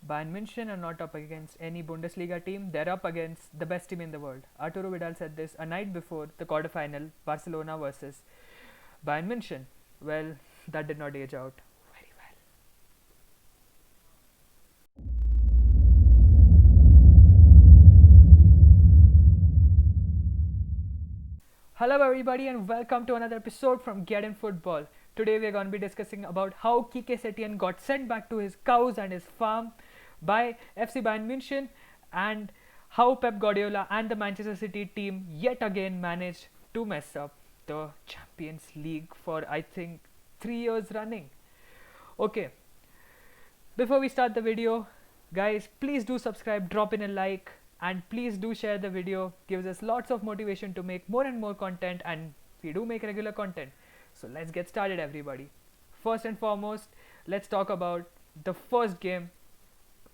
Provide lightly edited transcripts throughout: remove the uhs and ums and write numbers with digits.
Bayern München are not up against any Bundesliga team, they're up against the best team in the world. Arturo Vidal said this a night before the quarterfinal, Barcelona versus Bayern München. Well, that did not age out very well. Hello everybody and welcome to another episode from Get in Football. Today we are going to be discussing about how Kike Setien got sent back to his cows and his farm by FC Bayern München, and how Pep Guardiola and the Manchester City team yet again managed to mess up the Champions League for I think 3 years running. Okay, before we start the video, guys, please do subscribe, drop in a like, and please do share the video. Gives us lots of motivation to make more and more content, and we do make regular content. So let's get started, everybody. First and foremost, let's talk about the first game,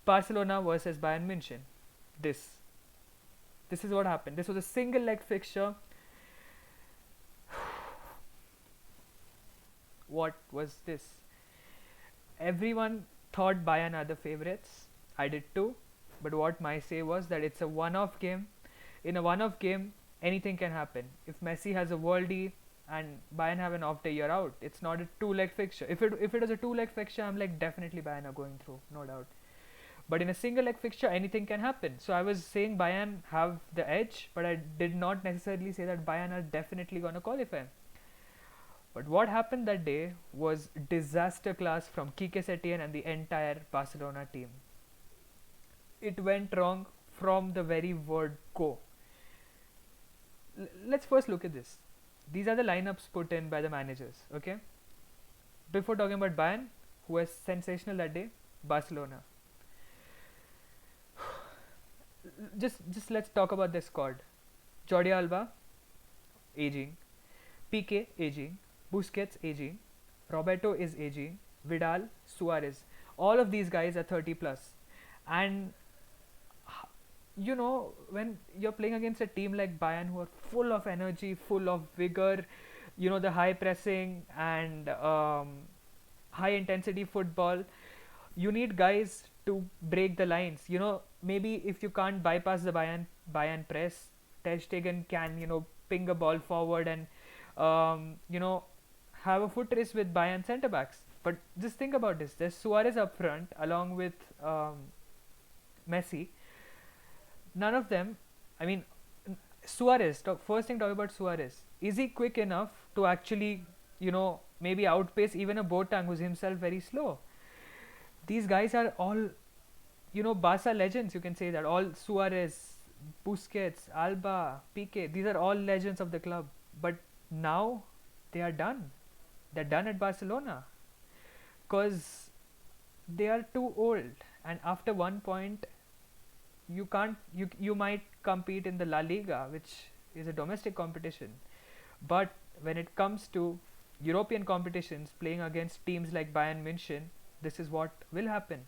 Barcelona versus Bayern München. This is what happened. This was a single leg fixture. What was this? Everyone thought Bayern are the favorites. I did too. But what my say was that it's a one-off game. In a one-off game, anything can happen. If Messi has a worldie and Bayern have an off day, you're out. It's not a two-leg fixture. If it was a two-leg fixture, I'm like definitely Bayern are going through, no doubt. But in a single-leg fixture, anything can happen. So I was saying Bayern have the edge, but I did not necessarily say that Bayern are definitely going to qualify. But what happened that day was disaster class from Kike Setien and the entire Barcelona team. It went wrong from the very word go. Let's first look at this. These are the lineups put in by the managers, okay? Before talking about Bayern, who was sensational that day, Barcelona. Just let's talk about this squad. Jordi Alba, aging. Piqué, aging. Busquets, aging. Roberto is aging. Vidal, Suarez. All of these guys are 30 plus. And you know, when you're playing against a team like Bayern who are full of energy, full of vigor, you know, the high pressing and high intensity football, you need guys to break the lines. You know, maybe if you can't bypass the Bayern press, Ter Stegen can, you know, ping a ball forward and you know, have a foot race with Bayern centre backs. But just think about this. There's Suarez up front along with Messi. None of them, I mean, Suarez, first thing talk about Suarez. Is he quick enough to actually, you know, maybe outpace even a Boateng who's himself very slow? These guys are all, you know, Barca legends, you can say that. All Suarez, Busquets, Alba, Piqué, these are all legends of the club. But now they are done. They're done at Barcelona. Because they are too old. And after one point, you might compete in the La Liga, which is a domestic competition, but when it comes to European competitions, playing against teams like Bayern München, this is what will happen.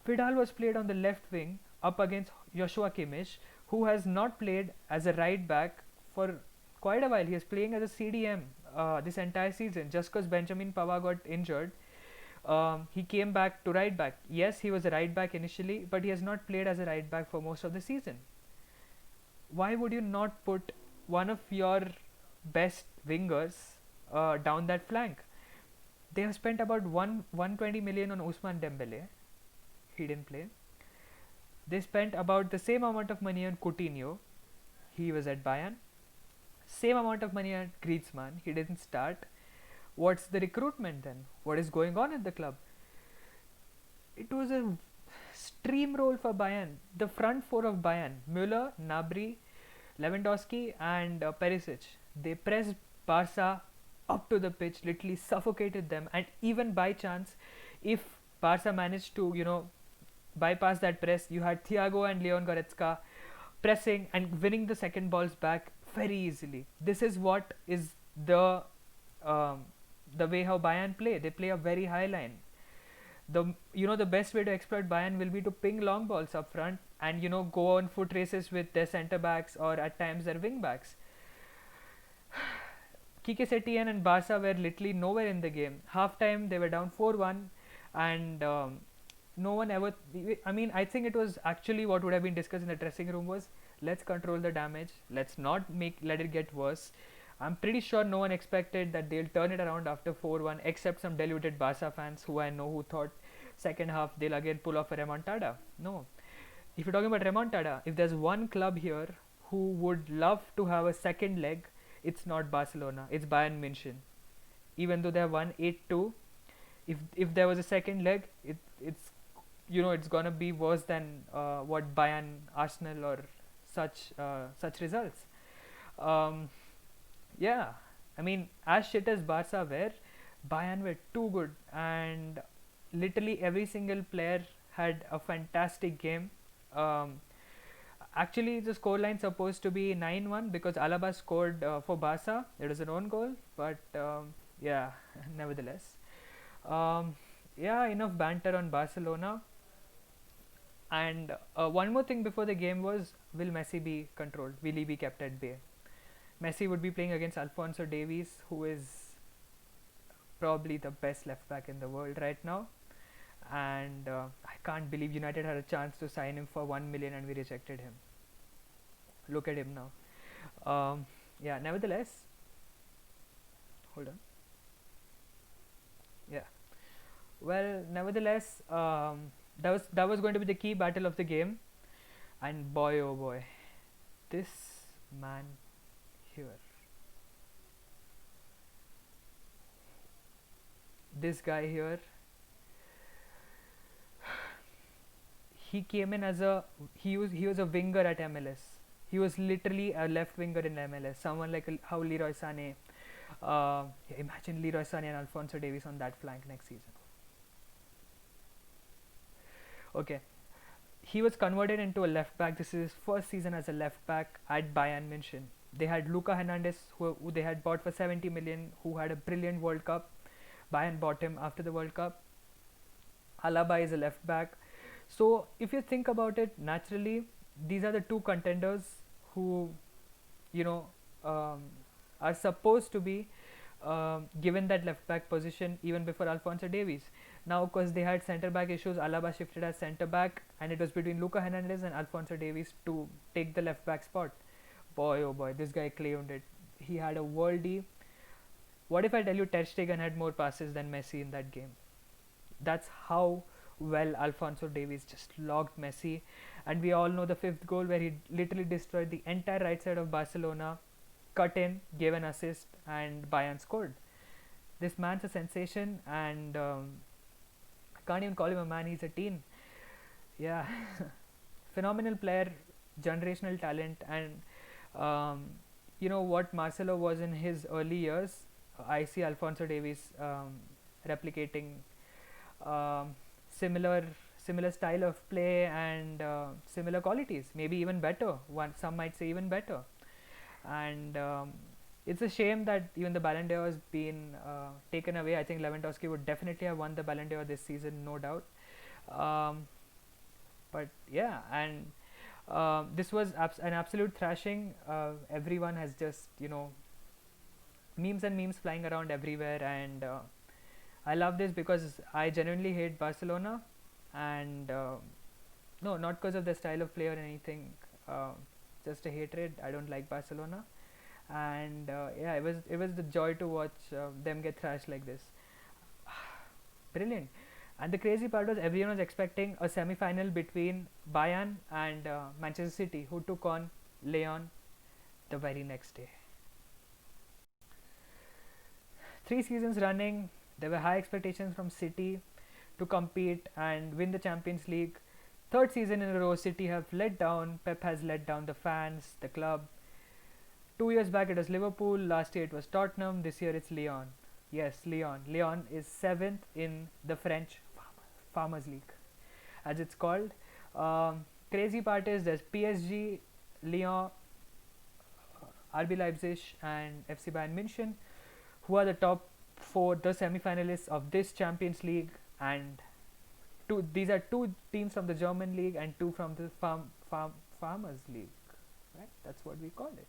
Vidal was played on the left wing up against Joshua Kimmich, who has not played as a right back for quite a while. He is playing as a CDM this entire season. Just because Benjamin Pavard got injured, he came back to right back. Yes, he was a right back initially, but he has not played as a right back for most of the season. Why would you not put one of your best wingers down that flank? They have spent about 120 million on Ousmane Dembele. He didn't play. They spent about the same amount of money on Coutinho. He was at Bayern. Same amount of money on Griezmann. He didn't start. What's the recruitment then? What is going on at the club? It was a steamroll for Bayern. The front four of Bayern, Müller, Gnabry, Lewandowski and Perisic, they pressed Barca up to the pitch, literally suffocated them. And even by chance, if Barca managed to, you know, bypass that press, you had Thiago and Leon Goretzka pressing and winning the second balls back very easily. This is what is the way how Bayern play. They play a very high line. The best way to exploit Bayern will be to ping long balls up front and, you know, go on foot races with their centre backs or at times their wing backs. Kike Setien and Barca were literally nowhere in the game. Half time they were down 4-1 and no one ever. I mean, I think it was actually what would have been discussed in the dressing room was, let's control the damage. Let's not let it get worse. I'm pretty sure no one expected that they'll turn it around after 4-1, except some deluded Barca fans who I know, who thought second half they'll again pull off a remontada. No. If you're talking about remontada, if there's one club here who would love to have a second leg, it's not Barcelona, it's Bayern München. Even though they have won 8-2, if there was a second leg, it's, it's gonna be worse than what Bayern, Arsenal, or such results. Um, yeah, I mean, as shit as Barca were, Bayern were too good, and literally every single player had a fantastic game. Um, Actually, the scoreline supposed to be 9-1 because Alaba scored for Barca. It was an own goal, but yeah, nevertheless. Um, yeah, enough banter on Barcelona. And one more thing before the game was, will Messi be controlled? Will he be kept at bay? Messi would be playing against Alphonso Davies, who is probably the best left back in the world right now. And I can't believe United had a chance to sign him for 1 million and we rejected him. Look at him now. Yeah, nevertheless, hold on. Yeah. Well, nevertheless, that was going to be the key battle of the game, and boy, oh boy, this man here, this guy here, he came in as he was a winger at MLS. He was literally a left winger in MLS. Someone like how Leroy Sané. Yeah, imagine Leroy Sané and Alphonso Davies on that flank next season. Okay, he was converted into a left back. This is his first season as a left back at Bayern München. They had Luca Hernandez, who they had bought for 70 million, who had a brilliant World Cup. Bayern bought him after the World Cup. Alaba is a left back. So if you think about it, naturally, these are the two contenders who, you know, um, are supposed to be given that left back position even before Alphonso Davies. Now, because they had centre back issues, Alaba shifted as centre back, and it was between Luca Hernandez and Alphonso Davies to take the left back spot. Boy, oh boy, this guy claimed it. He had a worldie. What if I tell you Ter Stegen had more passes than Messi in that game? That's how well Alphonso Davies just logged Messi. And we all know the fifth goal where he literally destroyed the entire right side of Barcelona, cut in, gave an assist, and Bayern scored. This man's a sensation, and I can't even call him a man, he's a teen. Yeah, phenomenal player, generational talent, and you know what Marcelo was in his early years. I see Alphonso Davies replicating um, similar similar style of play and similar qualities, maybe even better. Some might say even better. And it's a shame that even the Ballon d'Or has been taken away. I think Lewandowski would definitely have won the Ballon d'Or this season, no doubt. Um, but yeah, and this was an absolute thrashing. Everyone has just, memes and memes flying around everywhere, and I love this because I genuinely hate Barcelona, and no, not because of the style of play or anything, just a hatred. I don't like Barcelona, and yeah, it was the joy to watch them get thrashed like this. Brilliant. And the crazy part was everyone was expecting a semi-final between Bayern and Manchester City, who took on Lyon the very next day. 3 seasons running, there were high expectations from City to compete and win the Champions League. Third season in a row, City have let down. Pep has let down the fans, the club. 2 years back it was Liverpool, last year it was Tottenham, this year it's Lyon. Yes, Lyon. Lyon is 7th in the French Farmers League, as it's called. Crazy part is there's PSG, Lyon, RB Leipzig, and FC Bayern München, who are the top four, the semi-finalists of this Champions League, and these are two teams from the German league and two from the Farmers League, right? That's what we call it.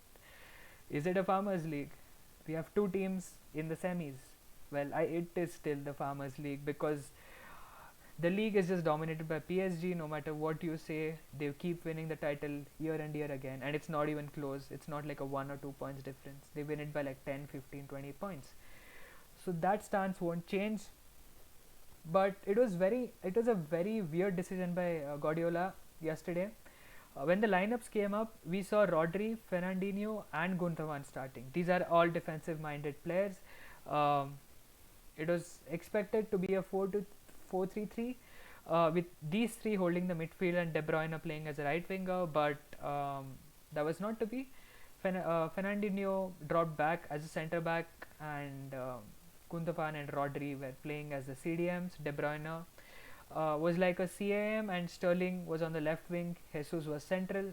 Is it a Farmers League? We have two teams in the semis. Well, it is still the Farmers League because The league is just dominated by PSG. No matter what you say, they keep winning the title year and year again, and it's not even close. It's not like a 1 or 2 points difference. They win it by like 10, 15, 20 points. So that stance won't change. But it was a very weird decision by Guardiola yesterday. When the lineups came up, we saw Rodri, Fernandinho, and Gundogan starting. These are all defensive-minded players. Um, it was expected to be a 4-3-3 with these three holding the midfield and De Bruyne playing as a right winger, but that was not to be. Fernandinho dropped back as a centre back, and Gundogan and Rodri were playing as the CDMs. De Bruyne was like a CAM, and Sterling was on the left wing. Jesus was central.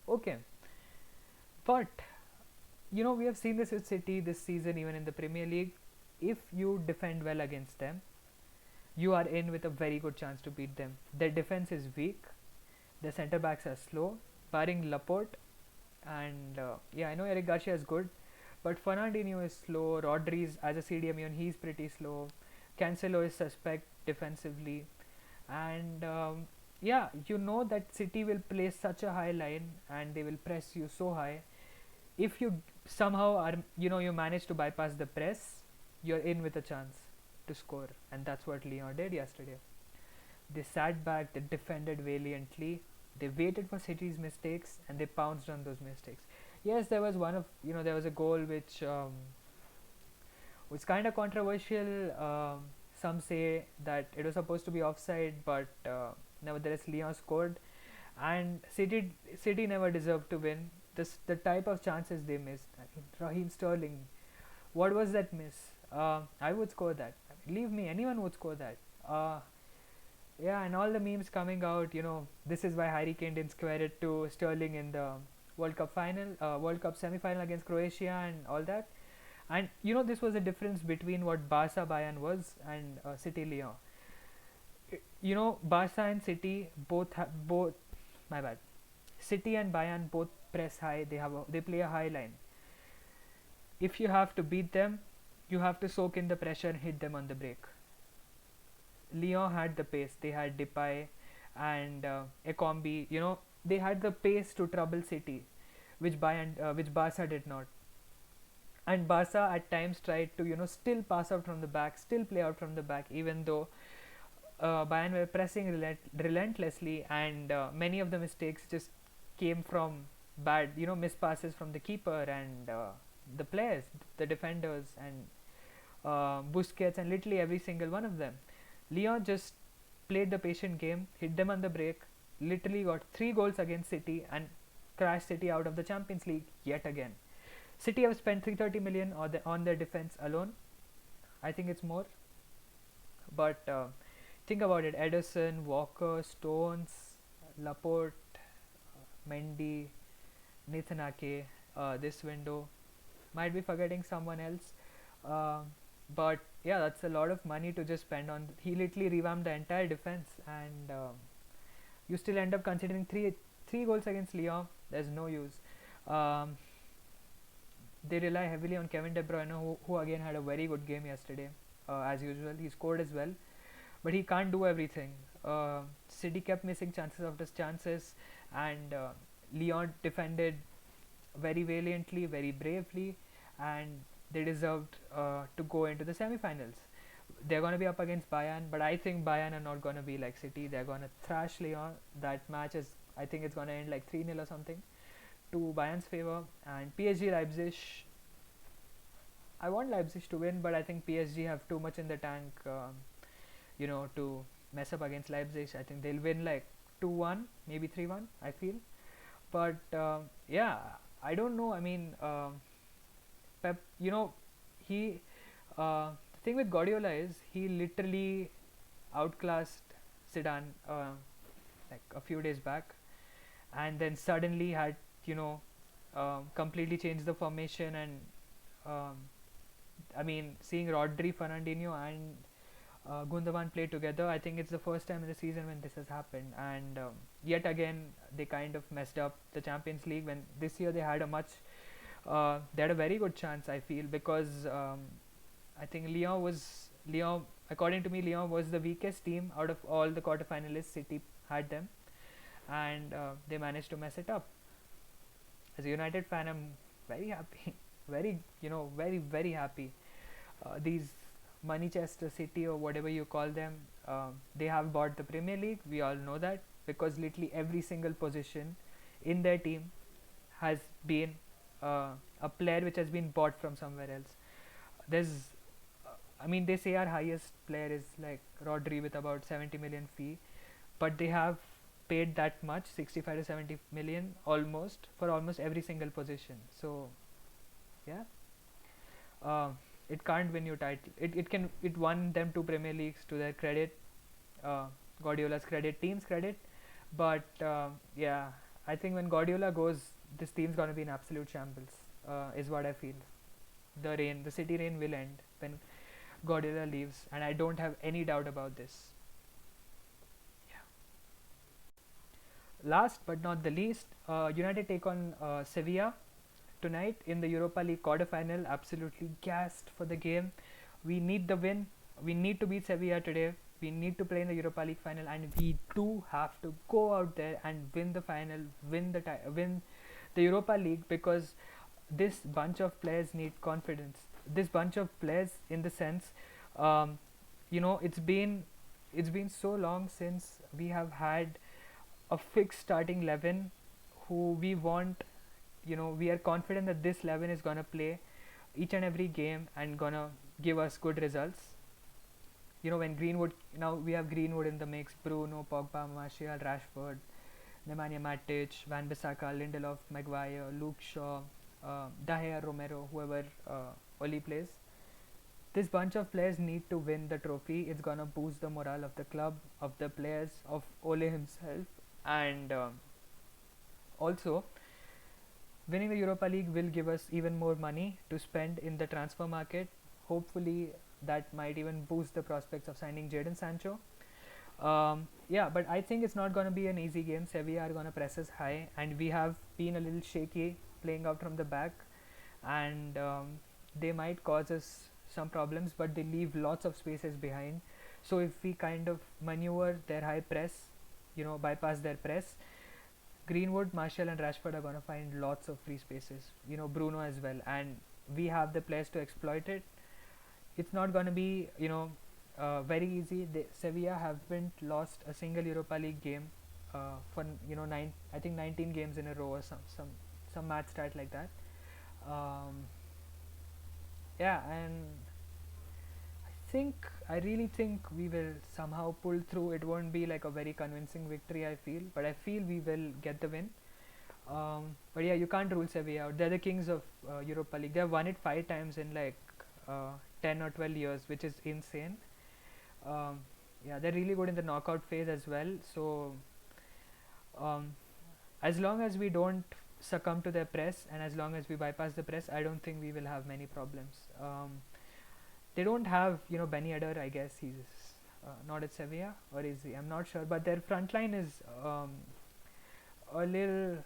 Okay, but we have seen this with City this season, even in the Premier League. If you defend well against them, you are in with a very good chance to beat them. Their defense is weak. Their centre backs are slow, barring Laporte. And I know Eric Garcia is good, but Fernandinho is slow. Rodri's as a CDM, even he's pretty slow. Cancelo is suspect defensively, and that City will play such a high line and they will press you so high. If you somehow are, you manage to bypass the press, you're in with a chance to score, and that's what Lyon did yesterday. They sat back, they defended valiantly, they waited for City's mistakes, and they pounced on those mistakes. Yes, there was there was a goal which was kind of controversial. Some say that it was supposed to be offside, but nevertheless Lyon scored, and City never deserved to win. The type of chances they missed. I mean, Raheem Sterling, what was that miss? I would score that. Believe me, anyone would score that. And all the memes coming out, this is why Harry Kane didn't square it to Sterling in the World Cup semi-final against Croatia and all that. And this was the difference between what Barca Bayern was and City Lyon. Barca and City both. My bad. City and Bayern both press high. They play a high line. If you have to beat them, you have to soak in the pressure and hit them on the break. Lyon had the pace. They had Depay and Ekombi. They had the pace to trouble City, which Barca did not. And Barca at times tried to still pass out from the back, still play out from the back, even though Bayern were pressing relentlessly, and many of the mistakes just came from bad missed passes from the keeper and the players, the defenders, and Busquets, and literally every single one of them. Lyon just played the patient game, hit them on the break, literally got 3 goals against City, and crashed City out of the Champions League yet again. City have spent 330 million on their defense alone. I think it's more. But think about it: Ederson, Walker, Stones, Laporte, Mendy, Nathan Ake, this window. Might be forgetting someone else. But yeah, that's a lot of money to just spend on. He literally revamped the entire defense, and you still end up considering three goals against Lyon. There's no use. They rely heavily on Kevin De Bruyne, who again had a very good game yesterday. As usual, he scored as well, but he can't do everything. City kept missing chances after chances, and Lyon defended very valiantly, very bravely, and they deserved to go into the semi-finals. They're going to be up against Bayern, but I think Bayern are not going to be like City. They're going to thrash Lyon. That match I think it's going to end like 3-0 or something to Bayern's favor. And PSG Leipzig, I want Leipzig to win, but I think PSG have too much in the tank, to mess up against Leipzig. I think they'll win like 2-1, maybe 3-1, I feel. But I don't know. I mean, Pep, he the thing with Guardiola is he literally outclassed Zidane like a few days back, and then suddenly had completely changed the formation. And I mean, seeing Rodri, Fernandinho, and Gundogan play together, I think it's the first time in the season when this has happened. And yet again, they kind of messed up the Champions League. When this year they had they had a very good chance, I feel, because I think Lyon according to me, Lyon was the weakest team out of all the quarterfinalists. City had them, and they managed to mess it up. As a United fan, I'm very happy, very happy. These Manchester City or whatever you call them, they have bought the Premier League. We all know that because literally every single position in their team has been a player which has been bought from somewhere else. There's, I mean, they say our highest player is like Rodri with about 70 million fee, but they have paid that much, 65 to 70 million almost, for almost every single position. So yeah, it can't win you title. It won them 2 Premier Leagues to their credit, uh, Guardiola's credit, team's credit. But yeah, I think when Guardiola goes, this team's gonna be in absolute shambles. Is what I feel. The City reign will end when Guardiola leaves, and I don't have any doubt about this. Last but not the least, United take on Sevilla tonight in the Europa League quarter-final. Absolutely gassed for the game. We need the win. We need to beat Sevilla today. We need to play in the Europa League final, and we do have to go out there and win the final, win the Europa League, because this bunch of players need confidence. This bunch of players, in the sense, um, it's been so long since we have had a fixed starting 11 who we want. We are confident that this 11 is gonna play each and every game and gonna give us good results. When Greenwood, now we have Greenwood in the mix, Bruno, Pogba, Martial, Rashford, Nemanja Matic, Van Bissaka, Lindelof, Maguire, Luke Shaw, De Gea, Romero, whoever Oli plays. This bunch of players need to win the trophy. It's gonna boost the morale of the club, of the players, of Ole himself, and also winning the Europa League will give us even more money to spend in the transfer market. Hopefully, that might even boost the prospects of signing Jadon Sancho. Yeah, but I think it's not going to be an easy game. Sevilla are going to press us high, and we have been a little shaky playing out from the back, and they might cause us some problems, but they leave lots of spaces behind. So if we kind of maneuver their high press, bypass their press, Greenwood, Martial, and Rashford are going to find lots of free spaces. Bruno as well, and we have the players to exploit it. It's not going to be, very easy. Sevilla haven't lost a single Europa League game for 19 games in a row, or some math stat like that. Yeah, and I really think we will somehow pull through. It won't be like a very convincing victory, I feel, but I feel we will get the win. But yeah, you can't rule Sevilla out. They're the kings of Europa League. They've won it 5 times in like 10 or 12 years, which is insane. Yeah, they're really good in the knockout phase as well. So as long as we don't succumb to their press, and as long as we bypass the press, I don't think we will have many problems. They don't have Ben Yedder. I guess he's not at Sevilla, or is he? I'm not sure. But their front line is a little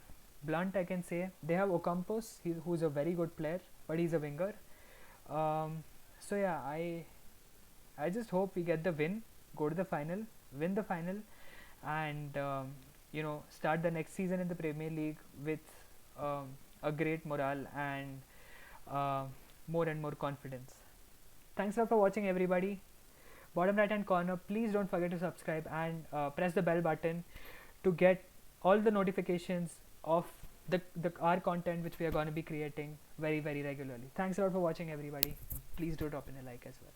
blunt, I can say. They have Ocampos, who's a very good player, but he's a winger. So yeah, I just hope we get the win, go to the final, win the final, and start the next season in the Premier League with a great morale and more and more confidence. Thanks a lot for watching, everybody. Bottom right hand corner, please don't forget to subscribe and press the bell button to get all the notifications of the our content which we are going to be creating very, very regularly. Thanks a lot for watching, everybody. Please do drop in a like as well.